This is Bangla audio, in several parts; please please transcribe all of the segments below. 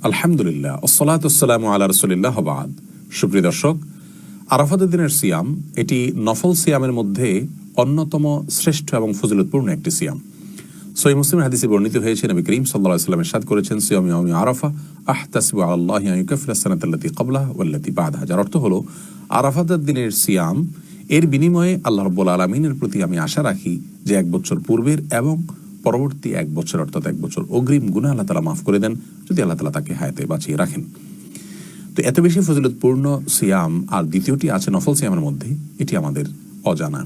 আলহামদুলিল্লাহ, আসসালাতু ওয়াসসালামু আলা রাসূলিল্লাহ ওয়া বা'দ। সুপ্রিয় দর্শক, আরাফাতের দিনের সিয়াম এটি নফল সিয়ামের মধ্যে অন্যতম শ্রেষ্ঠ এবং ফজিলতপূর্ণ একটি সিয়াম। সহিহ মুসলিম হাদিসে বর্ণিত হয়েছে, নবী করিম সাল্লাল্লাহু আলাইহি ওয়াসাল্লাম ইরশাদ করেছেন, সিয়ামু ইয়াউমি আরাফা আহতাসিবু আলাল্লাহি আন ইউকাফিরা আস-সানাতা আল্লাতী ক্বাবলাহা ওয়াল্লাতী বা'দাহা। যার অর্থ হলো, আরাফাতের দিনের সিয়াম এর বিনিময়ে আল্লাহ রাব্বুল আলামিনের প্রতি আমি আশা রাখি যে এক বছর পূর্বের এবং পরবর্তী এক বছর অর্থাৎ এক বছর অগ্রিম গুনাহ আল্লাহ তাআলা মাফ করে দেন, যদি আল্লাহ তাআলা তাকে হায়াতে বাঁচিয়ে রাখেন। তো এত বেশি ফজিলতপূর্ণ সিয়াম আর দ্বিতীয়টি আছে নফল সিয়ামের মধ্যে, এটি আমাদের অজানা।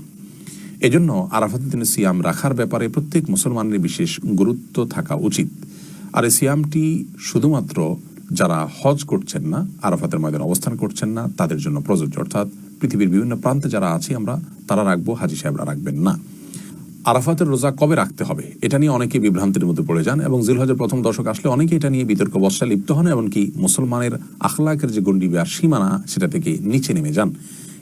এজন্য আরাফাতের দিনে সিয়াম রাখার ব্যাপারে প্রত্যেক মুসলমানের বিশেষ গুরুত্ব থাকা উচিত। আর এই সিয়ামটি শুধুমাত্র যারা হজ করছেন না, আরাফাতের ময়দানে অবস্থান করছেন না, তাদের জন্য প্রযোজ্য। অর্থাৎ পৃথিবীর বিভিন্ন প্রান্তে যারা আছি আমরা, তারা রাখবো, হাজি সাহেবরা রাখবেন না। আরাফাতের রোজা কবে রাখতে হবে এটা নিয়ে অনেকে বিভ্রান্তির মধ্যে পড়ে যান এবং জিলহজের প্রথম দশক আসলে অনেকে এটা নিয়ে বিতর্ক বর্ষায় লিপ্ত হন, এমনকি মুসলমানের আখলাকের যে গণ্ডি বা সীমানা সেটা থেকে নিচে নেমে যান।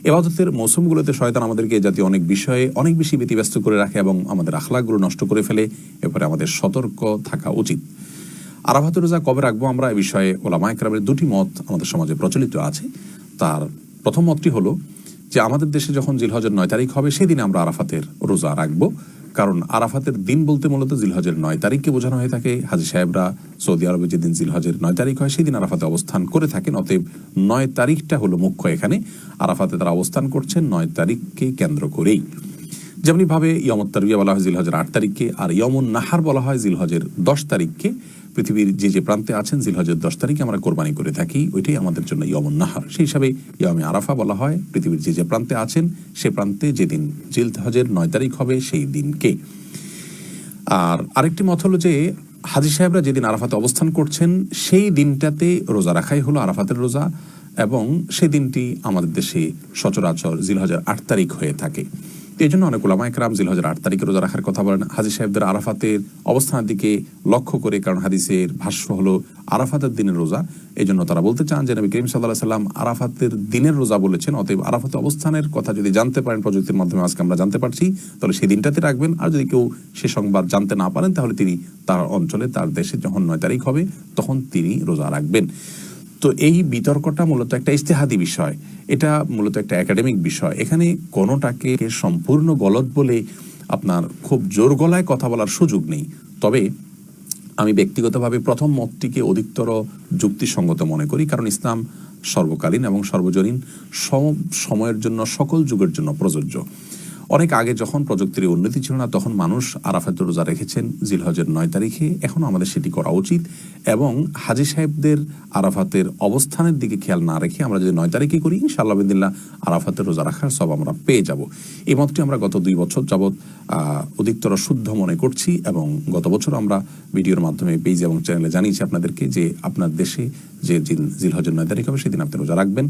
ইবাদতের মৌসুমগুলোতে শয়তান আমাদেরকে জাতীয় অনেক বিষয়ে অনেক বেশি ব্যতিব্যস্ত করে রাখে এবং আমাদের আখলাকগুলো নষ্ট করে ফেলে। এরপরে আমাদের সতর্ক থাকা উচিত। আরাফাতের রোজা কবে রাখবো আমরা, এ বিষয়ে ওলামায়ে কেরামের দুটি মত আমাদের সমাজে প্রচলিত আছে। তার প্রথম মতটি হলো যে আমাদের দেশে যখন জিলহজের 9 তারিখ হবে সেদিন আমরা আরাফাতের রোজা রাখবো। কারণ আরাফাতের দিন বলতে মূলত জিলহজের 9 তারিখকে বোঝানো হয়ে থাকে। হাজি সাহেবরা সৌদি আরবে যেদিন জিলহজের 9 তারিখ হয় সেদিন আরাফাতে অবস্থান করে থাকেন। অতএব 9 তারিখটা হলো মুখ্য এখানে। আরাফাতে তারা অবস্থান করছেন 9 তারিখকে কেন্দ্র করেই। যেমনি ভাবে ইয়মুত তারবিয়া বলা হয় জিলহজের 8 তারিখকে, আর ইয়মুন নাহার বলা হয় জিলহজের 10 তারিখকে। পৃথিবীর যে যে প্রান্তে আছেন জিলহজের 10 তারিখে আমরা কোরবানি করে থাকি, ওইটাই আমাদের জন্য ইয়মুন নাহার। সেই হিসাবে ইয়মে আরাফা বলা হয় পৃথিবীর যে যে প্রান্তে আছেন সে প্রান্তে যেদিন জিলহজের 9 তারিখ হবে সেই দিনকে। আর আরেকটি মত হলো যে হাজি সাহেবরা যেদিন আরাফাতে অবস্থান করছেন সেই দিনটাতে রোজা রাখাই হলো আরাফাতের রোজা, এবং সেই দিনটি আমাদের দেশে সচরাচর জিলহজের 8 তারিখ হয়ে থাকে। এই জন্য অনেক উলামায়ে কেরাম জিলহজের 8 তারিখে রোজা রাখার কথা বলেন হাজি সাহেবদের আরাফাতের অবস্থানের দিকে লক্ষ্য করে, কারণ হাদিসের ভাষ্য হলো আরাফাতের দিনের রোজা। এই জন্য তারা বলতে চান যে নবী করিম সাল্লাল্লাহু আলাইহি সাল্লাম আরাফাতের দিনের রোজা বলেছেন। অতএব আরাফাতে অবস্থানের কথা যদি জানতে পারেন প্রযুক্তির মাধ্যমে, আজকে আমরা জানতে পারছি, তাহলে সেই দিনটাতে রাখবেন। আর যদি কেউ সে সংবাদ জানতে না পারেন তাহলে তিনি তার অঞ্চলে তার দেশে যখন 9 তারিখ হবে তখন তিনি রোজা রাখবেন। তো এই বিতর্কটা মূলত একটা ইজতিহাদি বিষয়, এটা মূলত একটা একাডেমিক বিষয়। এখানে কোনোটাকে সম্পূর্ণ গলত বলে আপনার খুব জোর গলায় কথা বলার সুযোগ নেই। তবে আমি ব্যক্তিগতভাবে প্রথম মতটিকে অধিকতর যুক্তিসঙ্গত মনে করি, কারণ ইসলাম সর্বকালীন এবং সর্বজনীন, সব সময়ের জন্য, সকল যুগের জন্য প্রযোজ্য। অনেক আগে যখন প্রযুক্তির উন্নতি ছিল না তখন মানুষ আরাফাতের রোজা রেখেছেন জিলহজের 9 তারিখে। এখনও আমাদের সেটি করা উচিত, এবং হাজি সাহেবদের আরাফাতের অবস্থানের দিকে খেয়াল না রেখে আমরা যদি 9 তারিখে করি, ইনশাআল্লাহ বিদিল্লাহ আরাফাতের রোজা রাখার সব আমরা পেয়ে যাব। এই মতটি আমরা গত 2 বছর যাবৎ অধিকতর শুদ্ধ মনে করছি, এবং গত বছর আমরা ভিডিওর মাধ্যমে পেজ এবং চ্যানেলে জানিয়েছি আপনাদেরকে যে আপনার দেশে যে জিলহজের 9 তারিখ হবে সেদিন আপনি রোজা রাখবেন।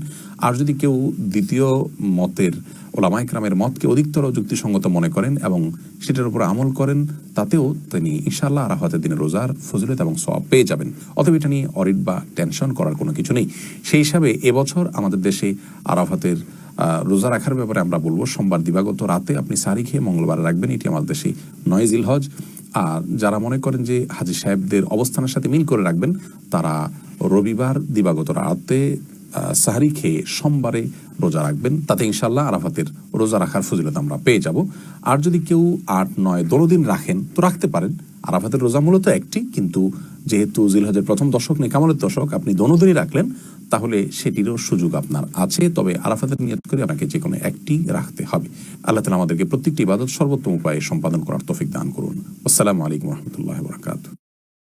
আর যদি কেউ দ্বিতীয় মতের ওলামায়ে কেরামের মতকে অধিকতর যুক্তিসঙ্গত মনে করেন এবং সেটার উপর আমল করেন, তাতেও তিনি ইনশাআল্লাহ আরাফাতের দিনে রোজার ফজিলত এবং সওয়াব পেয়ে যাবেন। অতএব এটা নিয়ে অরিড বা টেনশন করার কোনো কিছু নেই। সেই হিসাবে এবছর আমাদের দেশে আরাফাতের রোজা রাখার ব্যাপারে আমরা বলবো, সোমবার দিবাগত রাতে আপনি সারি খেয়ে মঙ্গলবার রাখবেন, এটি আমাদের দেশে 9 জিলহজ। আর যারা মনে করেন যে হাজি সাহেবদের অবস্থানের সাথে মিল করে রাখবেন, তারা রবিবার দিবাগত রাতে সাহারি খেয়ে সোমবারে রোজা রাখবেন। তাতে ইনশাআল্লাহ আরাফাতের রোজা রাখার ফজিলত আমরা পেয়ে যাব। আর যদি কেউ 8, 9 দোনোদিন রাখেন তো রাখতে পারেন। আরাফাতের রোজা মূলত একটি, কিন্তু যেহেতু জিলহজের প্রথম দশক নেকামলের দশক, আপনি দোনোদিনই রাখলেন, তাহলে সেটিরও সুযোগ আপনার আছে। তবে আরাফাতের নিয়ত করে আপনাকে যে কোনো একটি রাখতে হবে। আল্লাহ তাআলা আমাদেরকে প্রত্যেকটি ইবাদত সর্বোত্তম উপায়ে সম্পাদন করার তৌফিক দান করুন। আসসালামু আলাইকুম ওয়া রাহমাতুল্লাহি ওয়া বারাকাতুহু।